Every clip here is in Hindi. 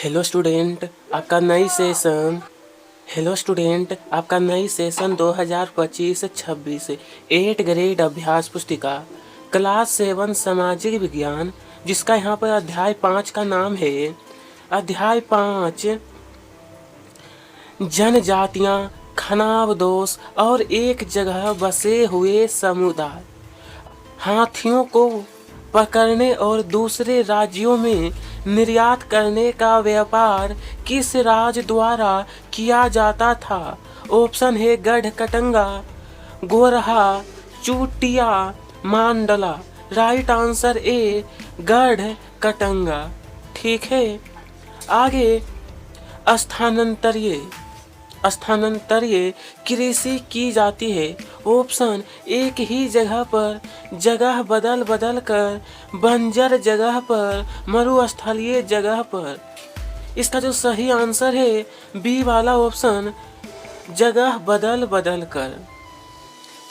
हेलो स्टूडेंट, आपका नई सेशन हेलो स्टूडेंट आपका नई सेशन 2025-26 8 ग्रेड अभ्यास पुस्तिका क्लास 7 सामाजिक विज्ञान, जिसका यहाँ पर अध्याय 5 का नाम है। अध्याय 5 जनजातियाँ, खनाव दोष और एक जगह बसे हुए समुदाय। हाथियों को पकड़ने और दूसरे राज्यों में निर्यात करने का व्यापार किस राज्य द्वारा किया जाता था? ऑप्शन है गढ़कटंगा, Gorha, Chutiya, Mandla. Right answer A Garhkatanga. ठीक है, आगे स्थानांतरीय कृषि की जाती है। ऑप्शन एक ही जगह पर जगह बदल बदल कर बंजर जगह पर, मरुस्थलीय जगह पर। इसका जो सही आंसर है बी वाला ऑप्शन, जगह बदल बदल कर।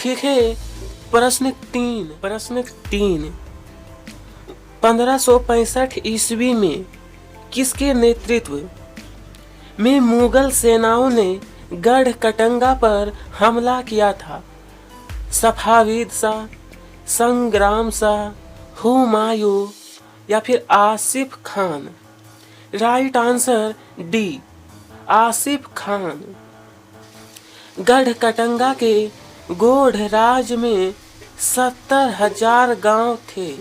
ठीक है, प्रश्न तीन 1565 ईस्वी में किसके नेतृत्व में मुगल सेनाओं ने गढ़कटंगा पर हमला किया था? सफाविद शाह, संग्राम शाह, हुमायूं या फिर Asif Khan? Right answer D, Asif Khan. Garhkatanga के गौड़ राज में 70,000 गांव थे।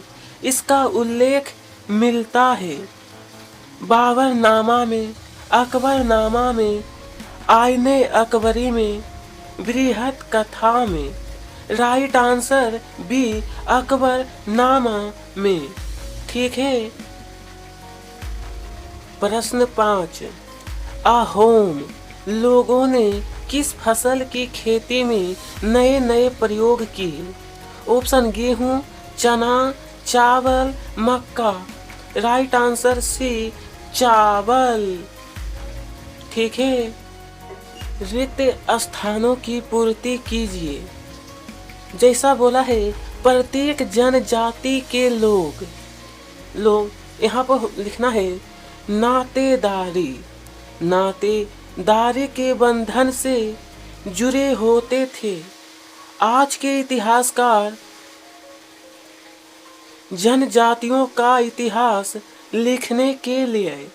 इसका उल्लेख मिलता है बाबरनामा में, अकबरनामा में, आईने अकबरी में, बृहत कथा में। राइट आंसर बी, अकबरनामा में। ठीक है, प्रश्न 5 अहोम लोगों ने किस फसल की खेती में नए नए प्रयोग किए? ऑप्शन गेहूं, चना, चावल, मक्का। राइट आंसर सी, चावल। ठीक है, रिक्त स्थानों की पूर्ति कीजिए। जैसा बोला है, प्रत्येक जनजाति के लोग यहाँ पर लिखना है नातेदारी के बंधन से जुड़े होते थे। आज के इतिहासकार जनजातियों का इतिहास लिखने के लिए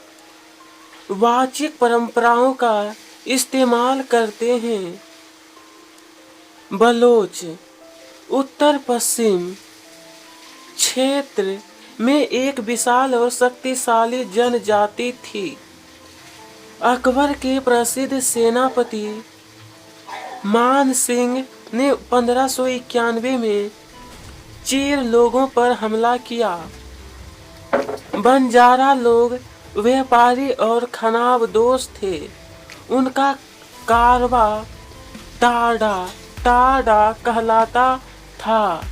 वाचिक परंपराओं का इस्तेमाल करते हैं। बलोच उत्तर पश्चिम क्षेत्र में एक विशाल और शक्तिशाली जनजाति थी। अकबर के प्रसिद्ध सेनापति मान सिंह ने 1591 में चीर लोगों पर हमला किया। बंजारा लोग व्यापारी और खनाव दोस्त थे। उनका कारवा टाडा कहलाता था।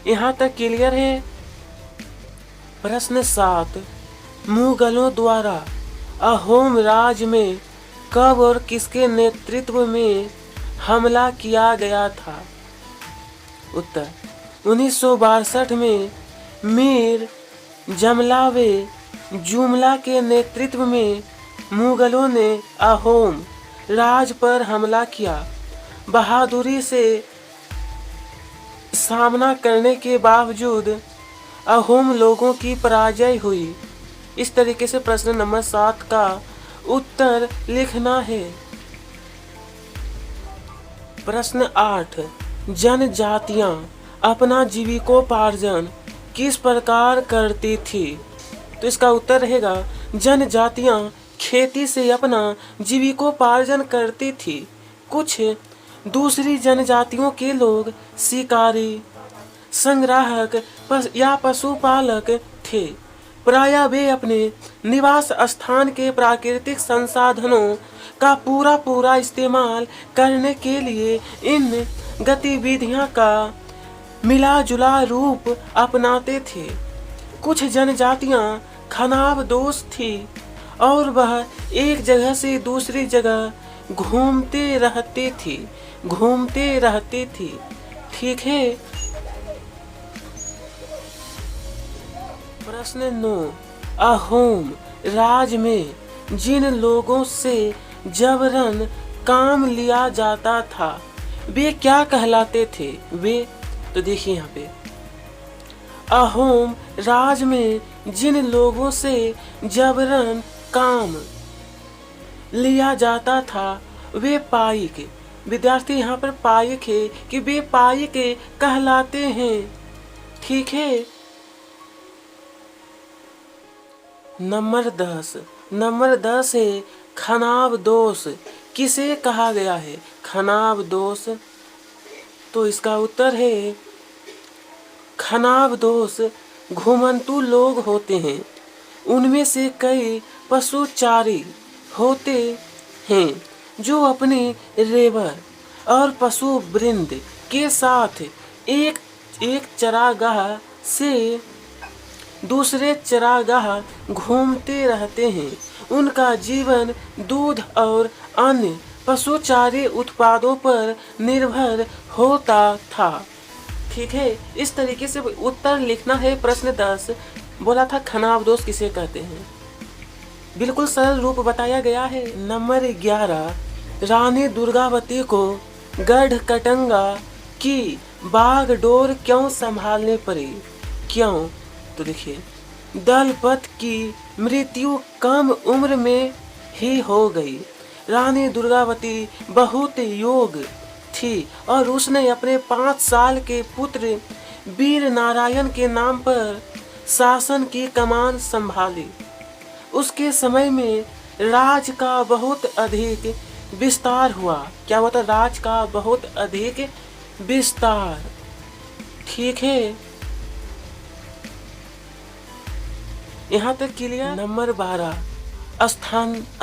यहाँ तक क्लियर है। प्रश्न 7 मुगलों द्वारा अहोम राज्य में कब और किसके नेतृत्व में हमला किया गया था? उत्तर 1962 में मीर जमलावे जुमला के नेतृत्व में मुगलों ने अहोम राज पर हमला किया। बहादुरी से सामना करने के बावजूद अहोम लोगों की पराजय हुई। इस तरीके से प्रश्न नंबर 7 का उत्तर लिखना है। प्रश्न 8 जनजातियां अपना जीविकोपार्जन किस प्रकार करती थी? तो इसका उत्तर रहेगा जनजातियां खेती से अपना जीविकोपार्जन करती थी। कुछ दूसरी जनजातियों के लोग शिकारी, संग्राहक या पशुपालक थे। प्रायः वे अपने निवास स्थान के प्राकृतिक संसाधनों का पूरा इस्तेमाल करने के लिए इन गतिविधियों का मिला जुला रूप अपनाते थे। कुछ जनजातियां खनाव दोस्त थी और वह एक जगह से दूसरी जगह घूमते रहती थी। ठीक है, प्रश्न 9 अहोम राज में जिन लोगों से जबरन काम लिया जाता था वे क्या कहलाते थे? वे तो देखिए यहाँ पे, अहोम राज में जिन लोगों से जबरन काम लिया जाता था वे पाइक। विद्यार्थी यहाँ पर पाइक है कि वे पाइक कहलाते हैं। ठीक है। नंबर 10 है खनाब दोष। किसे कहा गया है खनाब दोष? तो इसका उत्तर है खनाब दोष घुमंतू लोग होते हैं। उनमें से कई पशुचारी होते हैं जो अपने रेबर और पशु वृंद के साथ एक चरागाह से दूसरे चरागाह घूमते रहते हैं। उनका जीवन दूध और अन्य पशुचारी उत्पादों पर निर्भर होता था। ठीक है। इस तरीके से उत्तर लिखना है। प्रश्न 10 बोला था खनाब दोष किसे कहते हैं? बिल्कुल सरल रूप बताया गया है। नंबर 11 रानी दुर्गावती को गढ़कटंगा की बागडोर क्यों संभालने पड़ी? क्यों? तो देखिए, दलपत की मृत्यु कम उम्र में ही हो गई। रानी दुर्गावती बहुत योग्य थी और उसने अपने 5 साल के पुत्र वीर नारायण के नाम पर शासन की कमान संभाली। उसके समय में राज का बहुत अधिक विस्तार हुआ। क्या हुआ था? राज का बहुत अधिक विस्तार। ठीक है। यहाँ तक क्लियर। नंबर 12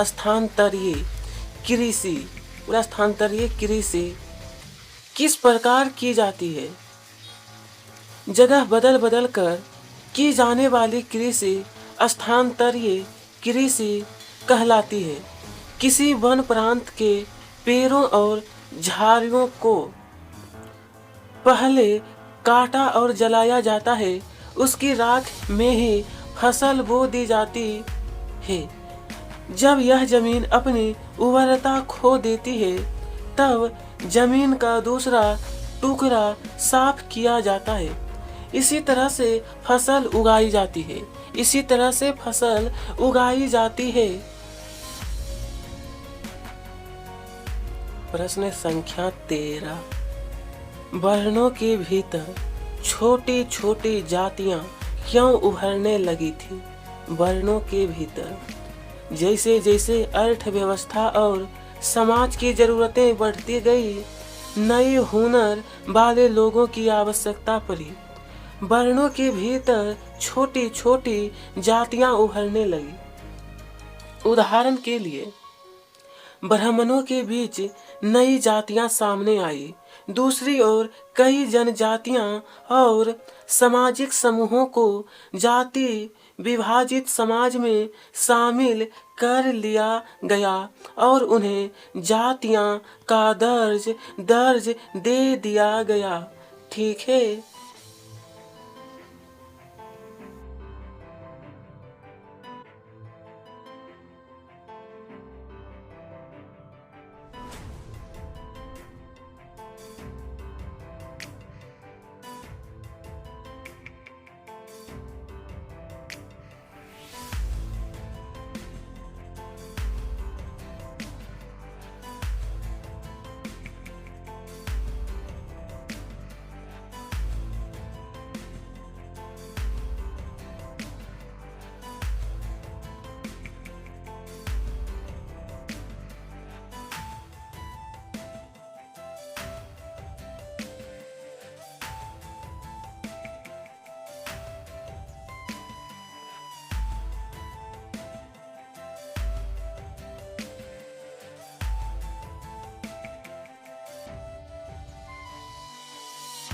स्थानांतरीय कृषि। पूरा स्थानांतरीय कृषि किस प्रकार की जाती है? जगह बदल बदल कर की जाने वाली कृषि स्थानांतरीय कृषि कहलाती है। किसी वन प्रांत के पेड़ों और झाड़ियों को पहले काटा और जलाया जाता है। उसकी राख में ही फसल बो दी जाती है। जब यह जमीन अपनी उर्वरता खो देती है तब जमीन का दूसरा टुकड़ा साफ किया जाता है। इसी तरह से फसल उगाई जाती है। इसी तरह से फसल उगाई जाती है। प्रश्न संख्या 13 वर्णों के भीतर छोटी छोटी जातियां क्यों उभरने लगी थी? वर्णों के भीतर जैसे जैसे अर्थव्यवस्था और समाज की जरूरतें बढ़ती गई, नए हुनर वाले लोगों की आवश्यकता पड़ी। वर्णों के भीतर छोटी छोटी जातियां उभरने लगी। उदाहरण के लिए ब्राह्मणों के बीच नई जातियां सामने आई। दूसरी ओर कई जनजातियां और सामाजिक समूहों को जाति विभाजित समाज में शामिल कर लिया गया और उन्हें जातियां का दर्ज दे दिया गया। ठीक है।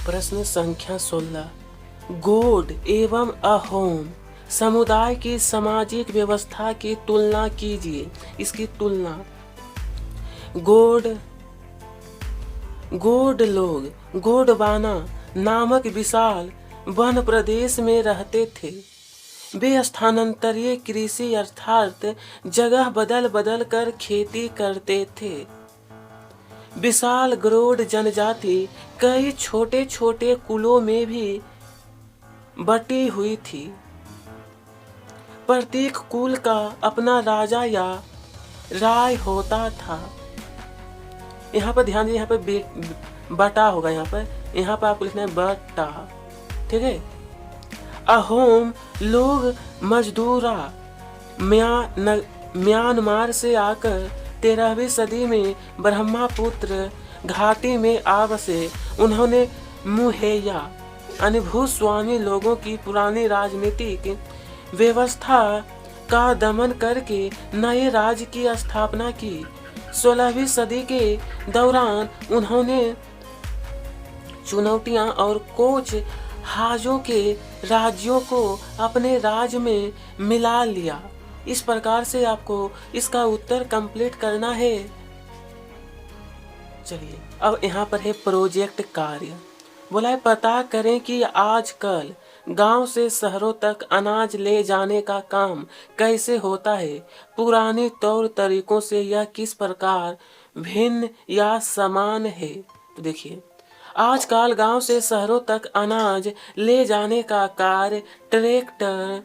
प्रश्न संख्या 16 गोंड एवं अहोम समुदाय की सामाजिक व्यवस्था की तुलना कीजिए। इसकी तुलना। गोंड लोग गोंडवाना नामक विशाल वन प्रदेश में रहते थे। वे स्थानांतरीय कृषि अर्थात जगह बदल बदल कर खेती करते थे। विशाल गरुड़ जनजाति कई छोटे छोटे कुलों में भी बटी हुई थी। प्रत्येक कुल का अपना राजा या राय होता था। यहाँ पर ध्यान दीजिए, यहाँ पर बटा होगा, यहाँ पर आपको लिखना है बटा, ठीक है। अहोम लोग मजदूरा म्यांमार से आकर 13वीं सदी में ब्रह्मपुत्र घाटी में आ बसे। उन्होंने मुहैया अनुभूत स्वामी लोगों की पुरानी राजनीतिक व्यवस्था का दमन करके नए राज्य की स्थापना की। 16वीं सदी के दौरान उन्होंने चुनौतियां और कोच हाजों के राज्यों को अपने राज्य में मिला लिया। इस प्रकार से आपको इसका उत्तर कंप्लीट करना है। चलिए अब यहाँ पर है प्रोजेक्ट कार्य। बोला है पता करें कि आजकल गांव से शहरों तक अनाज ले जाने का काम कैसे होता है। पुराने तौर तरीकों से यह किस प्रकार भिन्न या समान है। तो देखिए, आजकल गांव से शहरों तक अनाज ले जाने का कार्य ट्रैक्टर,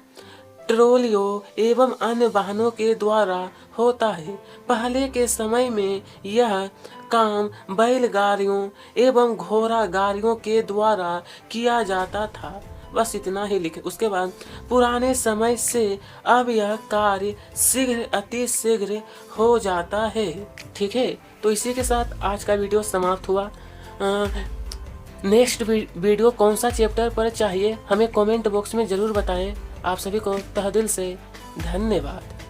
ट्रोलियों एवं अन्य वाहनों के द्वारा होता है। पहले के समय में यह काम बैलगाड़ियों एवं घोड़ा गाड़ियों के द्वारा किया जाता था। बस इतना ही लिखे। उसके बाद पुराने समय से अब यह कार्य शीघ्र अति शीघ्र हो जाता है। ठीक है, तो इसी के साथ आज का वीडियो समाप्त हुआ। नेक्स्ट वीडियो कौन सा चैप्टर पर चाहिए हमें कमेंट बॉक्स में ज़रूर बताएं। आप सभी को तहे दिल से धन्यवाद।